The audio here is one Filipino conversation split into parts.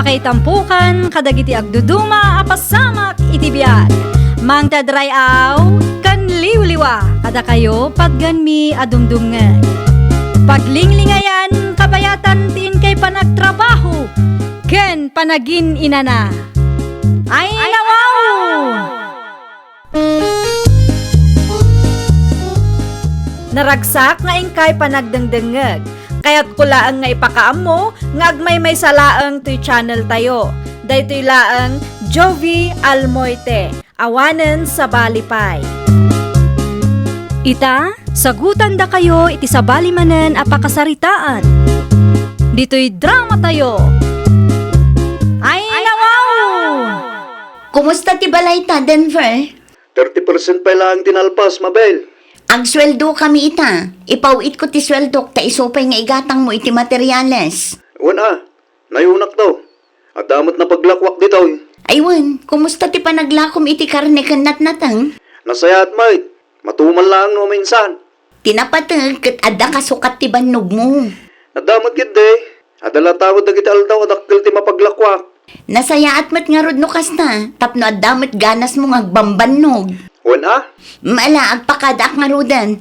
kay tampukan, kadagiti agduduma, apasamak itibiyag. Mang tadray aw, kan liwliwa, kada kayo padganmi adumdumngay. Paglinglingayan, kabayatan tin kay panagtrabaho, ken panagin inana. Ay nawaw! Naragsak nga ingkay panagdengdengeg. Kaya't kulaang nga ipakaam mo, nga agmay may salaang to'y channel tayo. Daytoy laang Jovi Almoite, awanen sa balipay. Ita, sagutan da kayo iti sa balimanen apakasaritaan. Dito'y drama tayo. Ay nawaw! Kumusta ti balay ta, Denver? 30% pa lang tinalpas, Mabel. Ang sweldo kami ita. Ipawit ko ti sweldo ta isupay nga igatang mo iti materyales. Wana, nayunak daw. At damot na paglakwak dito. Aywan, kumusta ti panaglakom iti karne kanat natang? Nasayat, mate. Matuman lang no minsan. Tinapatag kat adda kasukat ti bannog mo. Nadamot gid de. Adala tawad na kita aldaw adakkel ti mapaglakwak. Nasayaat mat nga rod no kasta. Tapno addamat ganas mo nga agbambannog. Wana? Mala, agpakadak nga rodan.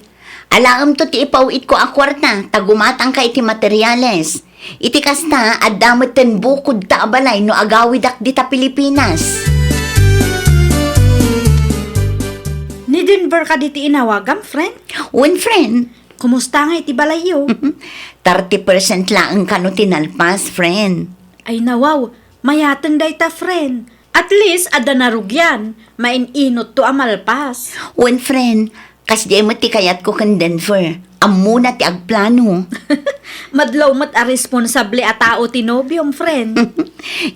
Alaam to ti ipawit ko a kwarta, tagumatang ka iti materyales. Iti kasta, adamot ten bukod ta abalay no agawidak di ta Pilipinas. Ni Denver ka diti inawagam, friend? One friend, Kumusta nga iti balayo? 30% lang ang kano tinalpas, friend. Ay nawaw, mayatan day ta, friend. At least, ada narugyan. Maininot to amalpas. One friend, kas di mo ti kayat ko kan Denver. Amuna ti agplano. Madlaw mat a responsable a tao ti nobyong, friend.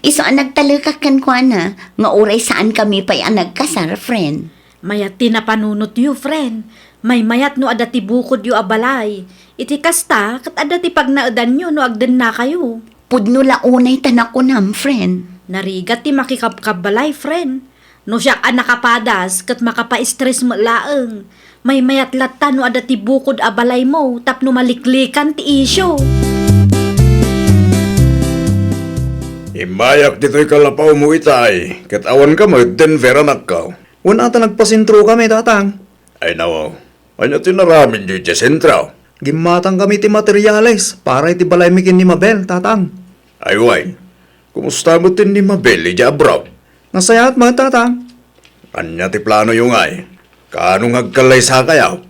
Iso ang nagtalakak kan kwa na, nga uray saan kami pa'y ang nagkasar, friend. Mayat tinapanunot yu, friend. May mayat no ada ti bukod yu abalay. Iti kasta, kat ada ti pagnaadan nyo no agdan na kayo. Pudno launay tanakunam, friend. Narigat ti makikapkabalay, friend. No siya ka nakapadas, kat makapa-stress mo laeng. May mayat lata no ada ti bukod abalay mo, tapno maliklikan ti isyo. Imayak dito'y kalapaw mo itay. Katawan ka mo, Denver anak ka. Wala ata nagpasintro kami, tatang. Ay nawaw, ano tinaramin nyo dyan sentro? Gimatang kami ti materyales para iti balay mikin ni Mabel, tatang. Ay way, kumusta mo tin ni Mabel, ija bro? Nasayat mga tatang. Anya ti plano yung ay? Kaanong agkalay sa kayaw?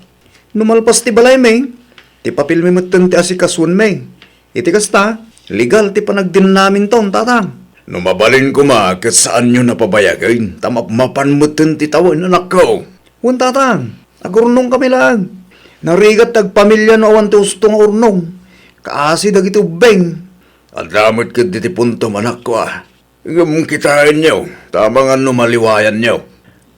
Numalpas ti balay, Meng. Ti papilmi mo ti asikasun, Meng. Iti kasta, legal ti panagdin namin ton, tatang. Numabalin ko ma, kat saan nyo napabayagin? Tamapmapan mo ti tawan, anak ko. Wan, tatang, agurnong kami lang. Narigat tagpamilya no awan ti ustong urnong. Kaasi dagiti ubeng. Adamot ka diti punto, anak ko ah. Mong kitain nyo, tama nga numaliwayan nyo.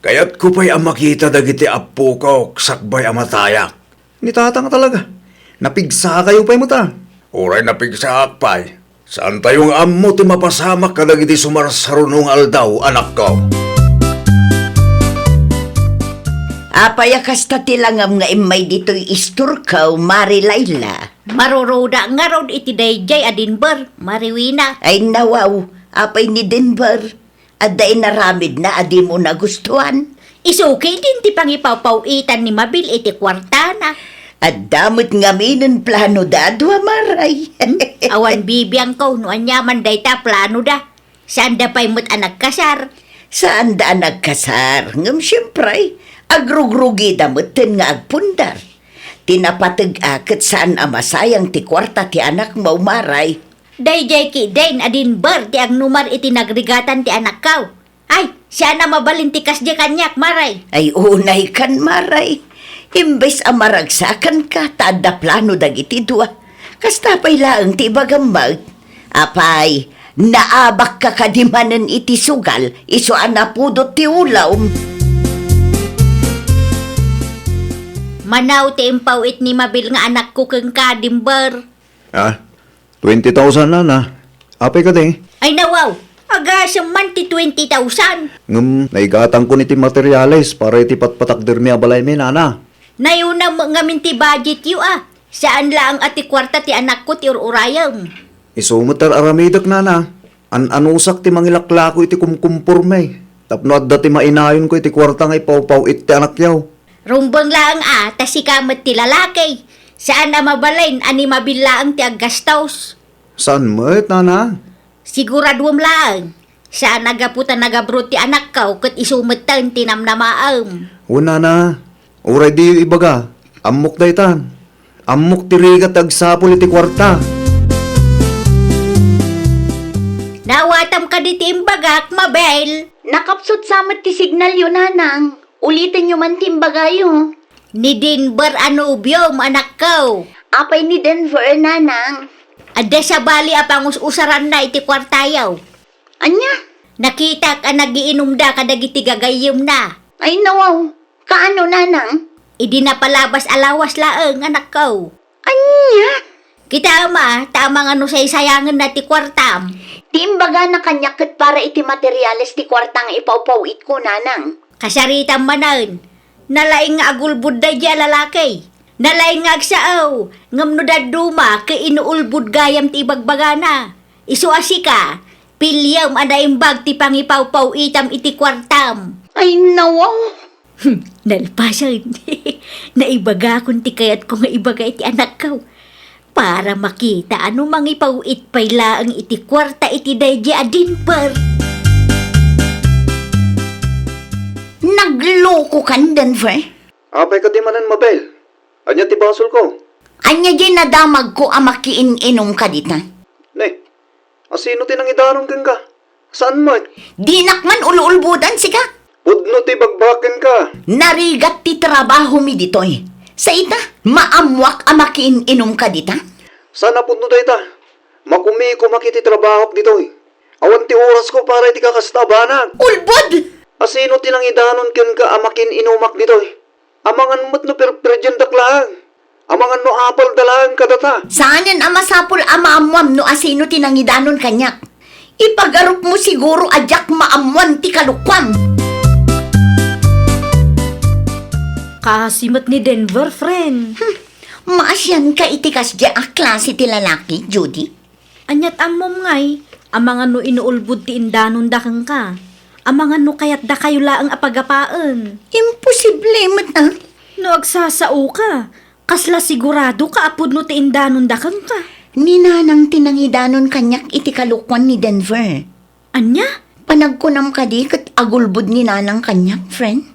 Kaya't ko pa'y makita dagiti apo ko, sakbay amatayak. Ni tatang talaga. Napigsa kayo pa'y mo ta. Uray napigsa pa'y. Saan tayong amo ti mapasamak ka dagiti sumarsarunong aldaw, anak ko? Apaya kasta tilangam nga imay dito'y isturkaw, Mari Layla. Maruruda nga rod iti dayjay adinbar, Mariwina. Ay nawaw, apay ni Denver. Aday naramid na adi mo nagustuhan. Isukay din ti pangipawpawitan ni Mabil iti kwartana. At damot nga minun plano dadwa, Maray. Awan bibiyang ko, no anyaman day ta plano da. Saan da pa'y mo't anak kasar? Saan da nagkasar? Ngam siyempre, agrugrugi damutin nga agpundar. Tinapatag akit saan amasayang ti kwarta ti anak mo, Maray. Dayjay ki dain adinbar ti ang numar iti nagrigatan ti anak kaw. Ay, siya na mabalin ti kasdi kanyak, Maray. Ay unay kan, Maray. Imbes amaragsakan ka, tada plano dagiti dua. Kastapay laang ti bagamag. Apay, naabak ka kadimanan iti sugal, iso anapudot ti ulaw. Manaw ti impawit ni Mabil nga anak ko keng kadimbar. Ah, 20,000 na. Apay ka din. Ay nawaw, agasang man ti 20,000. Naigatang ko ni ti materyales para iti patpatakder mi abalay mi, nana. Nayuna mo nga min ti budget yu ah. Saan lang ati kwarta ti anak ko ti ururayang. Isumutar aramidak, nana. Anusak ti mangilakla ko iti kumkumpurme. Tapno at dati mainayon ko iti kwarta nga ipaw-paw iti anak yaw. Rumbang lang tas si kamat ti lalaki. Saan na mabalain ani mabilaang ti aggastaws. Saan mo nana? Siguraduam lang. Saan nagaputan nagabrot ti anak kaw kat isumatan ti namnamaam. Una na. Uray di ibaga. Amok daytan. Amok ti rigat agsapol iti kwarta. Nawatam ka di ti imbagak, Mabel. Nakapsot samat ti signal yun, nanang. Ulitin nyo man timbagayo. Ni Denver anubyom anak kaw. Apay ni Denver, nanang. Ada sa bali apang usaran na iti kwartayaw. Anya? Nakita ka nagiinom da kadagiti gagayom na. Ay nawaw. Kaano, nanang? Idi na palabas alawas laeng anak kaw. Anya? Kita ama, tamang say sayangan na ti kwartam. Timbaga na kanyakit para iti materyales ti kwartang ipawpawit ko, nanang. Kasaritam manan. Nalaing nga agulbud da dya lalaki. Nalaing nga agsaaw. Ngamno da duma kay inuulbud gayam ti ibagbagana. Isu asika. Pilyam anaimbag ti pangipawpaw itam iti kwartam. Ay nawaw. Nalpasan. Naibaga kun ti kayat ko nga ibaga iti anak kaw. Para makita ano mangipawit payla ang iti kwarta iti daydi adinper. Nagloko kan, Denver. Apay ka di manan, Mabel. Anya ti basol ko. Anya di nadamag ko amakiin-inom ka dita. Ne, asino ti nang idaron kang ka? Saan mo? Di nakman uluulbudan sika. Pudno ti bagbaken ka. Narigat ti trabaho mi ditoy. Sa ita, maamwak amakiin-inom ka dita. Sana pudno dayta. Makumi ko makiti trabaho dito eh. Awan ti oras ko para iti kakastabanan. Ulbod! Asino ti nang idanon ken ka amakin inumak dito eh. Amangan mo't no perpredyan daklaan. Amangan no apal dalaan kadata. Saanan amasapul amaamwam no asino tinangidanon kanyak. Ipagarup mo siguro adyak maamwan ti kalukwam. Kasimot ni Denver, friend. Maasyan ka itikas dya a klase ti lalaki, Judy. Anyat amom ngay, amangan no inuulbud ti indanon da kang ka. Amangan no kayat da kayo laang apagapaan. Imposible mat ah. No agsasao ka, kasla sigurado ka apod no ti indanon da kang ka. Ninanang tinangidanon kanyak iti kalukwan ni Denver. Anya? Panagkunam ka di kat agulbud ni nanang kanyak, friend.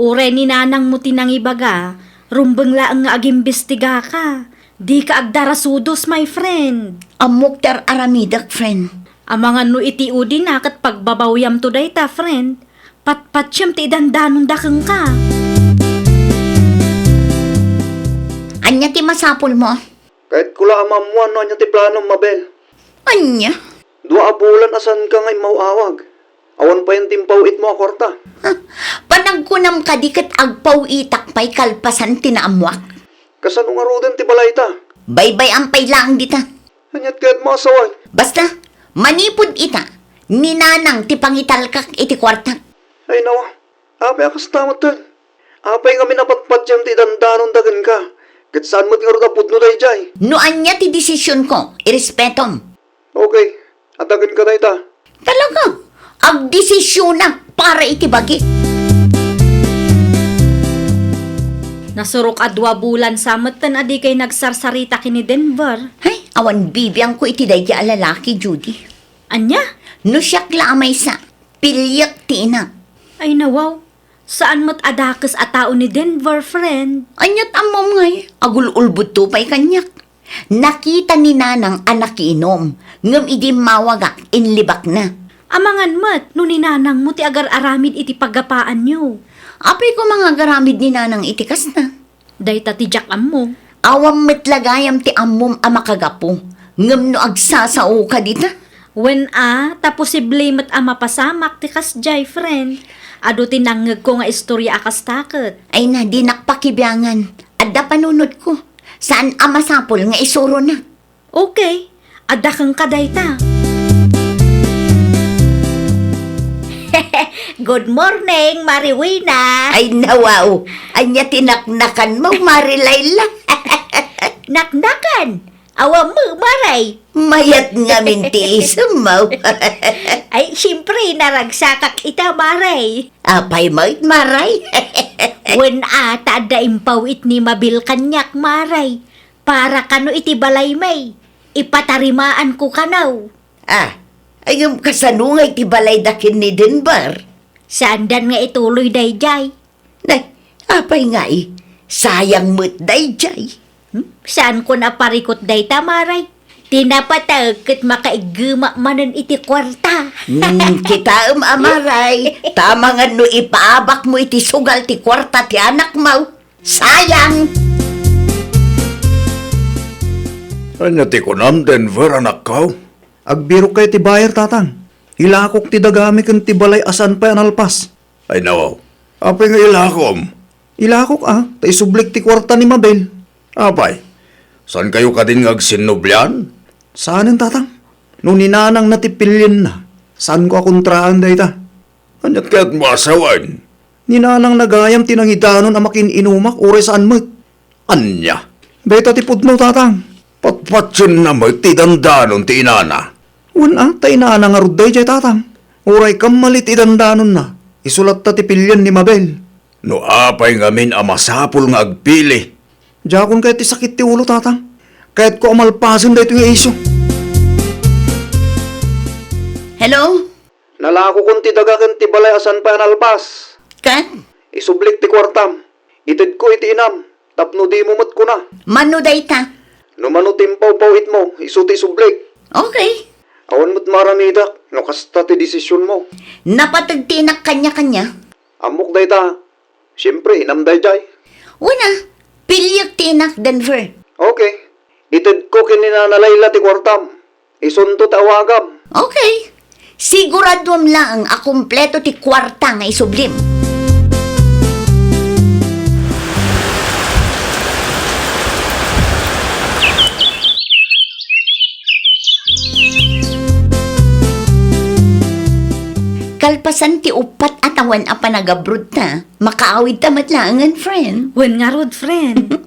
Ure ni nanang mo tinangibaga, rumbeng laang nga agimbestiga ka. Di ka agdarasudos, my friend. Amok tar aramidak, friend. Amangan no iti udi na kat pagbabawyam to dayta, friend. Patpatyam ti idandanon da kang ka. Anya ti masapul mo? Kahit kula amamuan no anya ti plano, Mabel. Anya? Dua bulan asan ka ngay mauawag. Awan pa yung timpawit mo akorta. Panagkunam ka di kat agpaw itak pa'y kalpasan tinaamwak. Kasano nga roden ti balayta? Baybay ang pailang dita. Anyat kahit masaway. Basta, manipod ita. Ninanang ti pangitalkak iti kwarta. Ay nawa, apay akas tamot tan. Apay kami napatpatyam ti dandanon dagan ka. Kat saan mo't nga rin apod no day jay. No anya ti desisyon ko, irespetom. Okay, atagan ka dayta. Talaga, agdesisyon na para itibagi. Nasurok adwa bulan samatan adi kay nagsarsarita kini Denver. Ay, awan bibiyang ko iti day alalaki, Judy. Anya? No siyak laamay sa pilyak ti ina. Ay nawaw, saan mo't adakes a tao ni Denver, friend? Anyat amom ngay, agul-ulbud to pa'y kanyak. Nakita ni nanang anak inom, ngam idi mawagak inlibak na. Amangan mat, no ninanang mo ti agar aramid iti paggapaan nyo. Apay ko mga garamid ni nanang itikas na. Dayta ti jakam mo. Awam metlagayam ti amom amakagapo, ngam no agsasao ka dita. When tapos posible mat mapasamak ti kasjay, friend. Ado tinangag ko nga istorya akas takot. Ay na, di nakpakibiyangan. Adda panunod ko. Saan amasapol nga isuro na? Okay, adda kang kadayta. Good morning, Mariwina. Ay nawaw, anya tinaknakan mo, Marilayla. Naknakan. Awa mo, maray. Mayat nga minti isamaw. Ay, siyempre, naragsakak ita, maray. Apay mo't maray. Wen ata da impaw it ni mabil kanyak, maray. Para kano iti balay may. Ipatarimaan ko kanaw. Ayong kasanungay ti balay dakin ni Denver. Sandan nga ituloy dayjay. Nay, apay nga sayang mo't dayjay. Saan ko naparikot day tamaray? Tinapatag kat makaiguma manan iti kwarta. Kita amaray. Tama nga no ipaabak mo iti sugal ti kwarta ti anak mo. Sayang! Anya ti kunam, Denver, anak ka. Agbiro kay ti bayar, tatang. Ilakok ti dagami kan ti balay asan pa analpas. Ay nawaw, apay nga ilakom. Ilakok ta isublik ti kwarta ni Mabel. Apay, saan kayo kadin nga agsinubyan? Saanin, tatang? Nung ninanang natipilin na, saan ko akontraan day ta? Anyat kaya't masawan. Ninanang nagayam tinangitanon amakin inumak oray saan mo. Anya, beta ti pudno, tatang. Patpatsun na mo ti dandanon ti inana. Una, ta inana nga ruday jay, tatang. Oray kam malit idandanon na. Isulat ta ti pilyan ni Mabel. No apay ngamin amasapul nga agpili. Diyakon kahit sakit ti ulo, tatang. Kahit ko amalpasan dahito nga iso. Hello? Nalako kong ti dagagan ti balay asan pa analpas. Kan? Isublik ti kwartam. Itid ko iti inam. Tapno di mo mat ko na. Mano day ta? No mano timpaw-pawit mo. Iso ti sublik. Okay. Awan mo't maramidak. No kasta ti desisyon mo. Napatagtinak kanya-kanya. Amok day ta. Siyempre, inam day jay. Una, pilyak tinak Denver. Okay. Itid ko kininanalayla ti kwartam. Isunto tawagam. Okay. Siguraduam lang akumpleto ti kwarta nga isublim. Kalpasan ti upat atawan a panagabrod na. Makaawid tamat langan, friend. Wen nga rod, friend.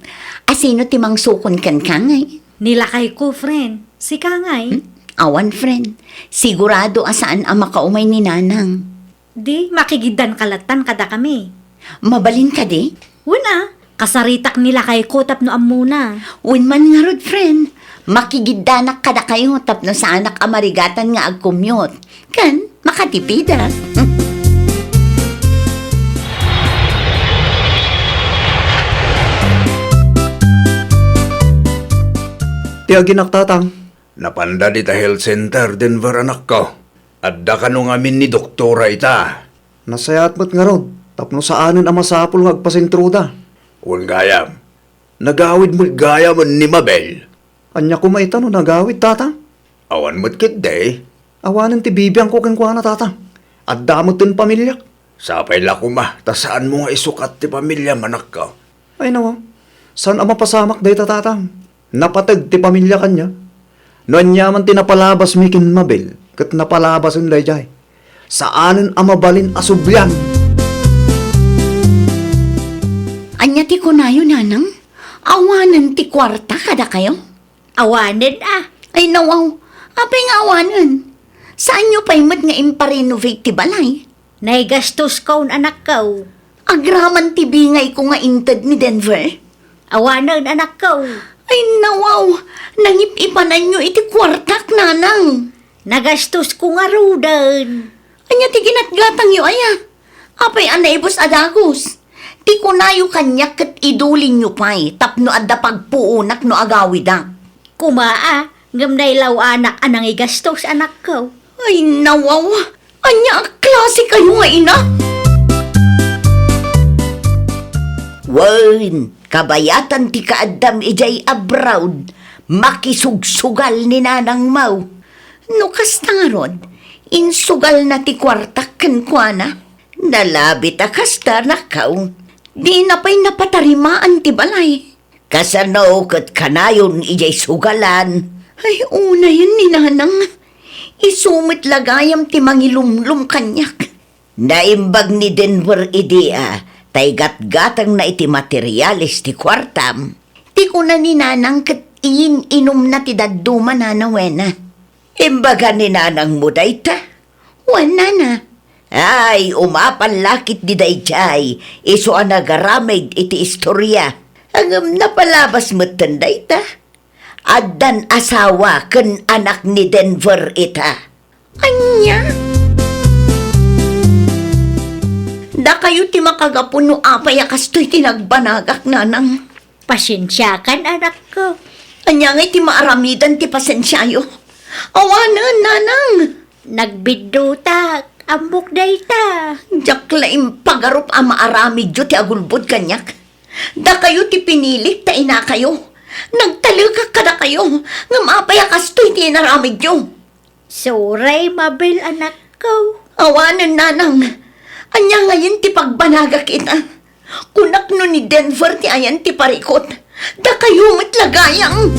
Asino ti mangsukon kan kangay? Nilakay ko, friend. Si Kangay. Awan, friend. Sigurado asaan ang makaumay ni Nanang. Di, makigidan kalatan kada kami. Mabalin ka di? Una, kasaritak nilakay ko tapno amuna. Uwan man nga rod, friend. Makigidanak kada kayo tapno sa anak amarigatan nga agkumyot. Kan, makatipida. Ti aginak, tatang. Napanda di ta health center, Denver, anak ko. Adda ka nung amin ni doktora ita. Nasayat mo't nga rod. Tapno saanin ang masapul nga agpasintruda. Uwan gayam. Nagawid mo't gayam ni Mabel. Anya ko maita no nagawid, tatang. Awan mo't kit day. Awanan ti bibiyang ko kang kuha na, tatang. Adda mo't tin pamilya. Sapay la ko ma. Ta saan mo nga isukat ti pamilya, manak ka? Ay nawa. Saan ang mapasamak day ta, tatang? Napatag ti pamilya kanya. Noan yaman tinapalabas mikin Mabel, kat napalabas ang dayjay. Saanin ang mabalin asubyan? Anya ti kunayo, Nanang? Awanan ti kwarta kada kayo? Awanan Ay nawaw, apay nga awanan. Saan nyo pa'y mat nga imparenovate ti balay? Naigastos kaun anak kaw. Agraman ti bingay ko nga inted ni Denver. Awanan anak kaw. Ay nawaw, nangip-ipanan nyo iti kwartak, Nanang. Nagastos ko nga rudan. Anya ti ginatgatang yo aya. Apay anaibos adagos. Ti kunayo kanyak kat idulin nyo pa'y tapno adda pagpuunak no agawidak. Kumaa, gamnay law anak anang igastos anak kaw. Ay nawaw, anya klase kayo nga ina. Wan, kabayatan ti kaadam ijay abroad, makisugsugal ni Nanang Mau. No kastangarod, insugal na ti kwartak kenkwana. Nalabit a kasta nakaw, di na pa'y napatarimaan ti balay. Kasanaw kat kanayon ijay sugalan. Ay una yun ni Nanang, isumit lagayam ti mangilumlum kanyak. Naimbag ni Denver idea, tay gatgatang na iti materialis ti kwartam. Ti ko na ni nanang kat inom na ti daduma na wena. Imbaga ni nanang mo dayta. Wala na. Ay, umapanlakit di dayjay. Iso ang nagaramid iti istorya. Ang napalabas mo tanday ta. Addan asawa ken anak ni Denver ita. Anya? Da kayo ti makagapuno apay akastoy tinagbanagak nanang. Pasensya kan anak ko. Anya nga ti maaramidan ti pasensyayo. Awanan nanang. Nagbidutak, ambok dayta. Jaklaim pagarup ang maaramid yo ti agulbod kanyak. Da kayo ti pinilit ta ina kayo. Nagtalagak kada kayo. Nga maapay akastoy ti inaramid yo. Suray mabil anak ko. Awanan nanang. Anya ngayon ti pagbanagak ita. Kunak no ni Denver ti ayan ti parikot. Da kayo matlagayang.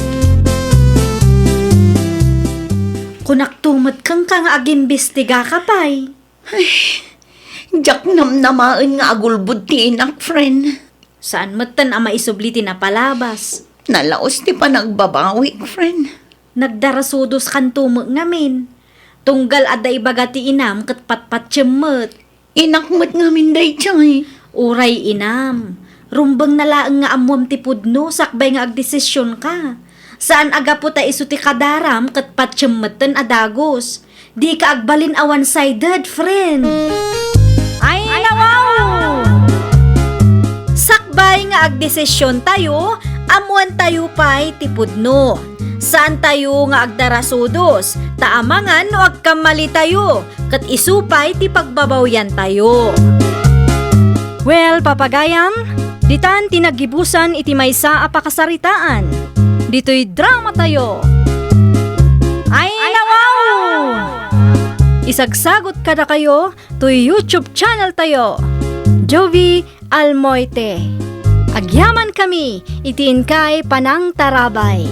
Kunak tumot kang agimbestiga ka pay. Jak namnamaan nga agulbud ti inak, friend. Saan matan ang maisubliti na palabas? Nalaos ti pa nagbabawi, friend. Nagdarasudos kan tumot ngamin. Tunggal ada ibaga ti inam kat patpat tiyemmet. Inakmat ngamin day chay. Uray inam. Rumbang nalaang nga amuam ti pudno sakbay nga agdesisyon ka. Saan aga po ta iso ti kadaram kat patsyemmetan adagos. Di ka agbalin a one-sided, friend. Ay, nawaw! Sakbay nga agdesisyon tayo, amuan tayo pa'y ti pudno. Saan tayo nga agdarasudos, taamangan no agkamali tayo, kat isupay ti pagbabawyan tayo. Well, papagayam, ditan tinagibusan iti maysa a pakasaritaan. Dito'y drama tayo. Ay, nawaw! Isagsagot kada kayo to YouTube channel tayo. Jovi Almoite. Agyaman kami, itiin kay Panang Tarabay.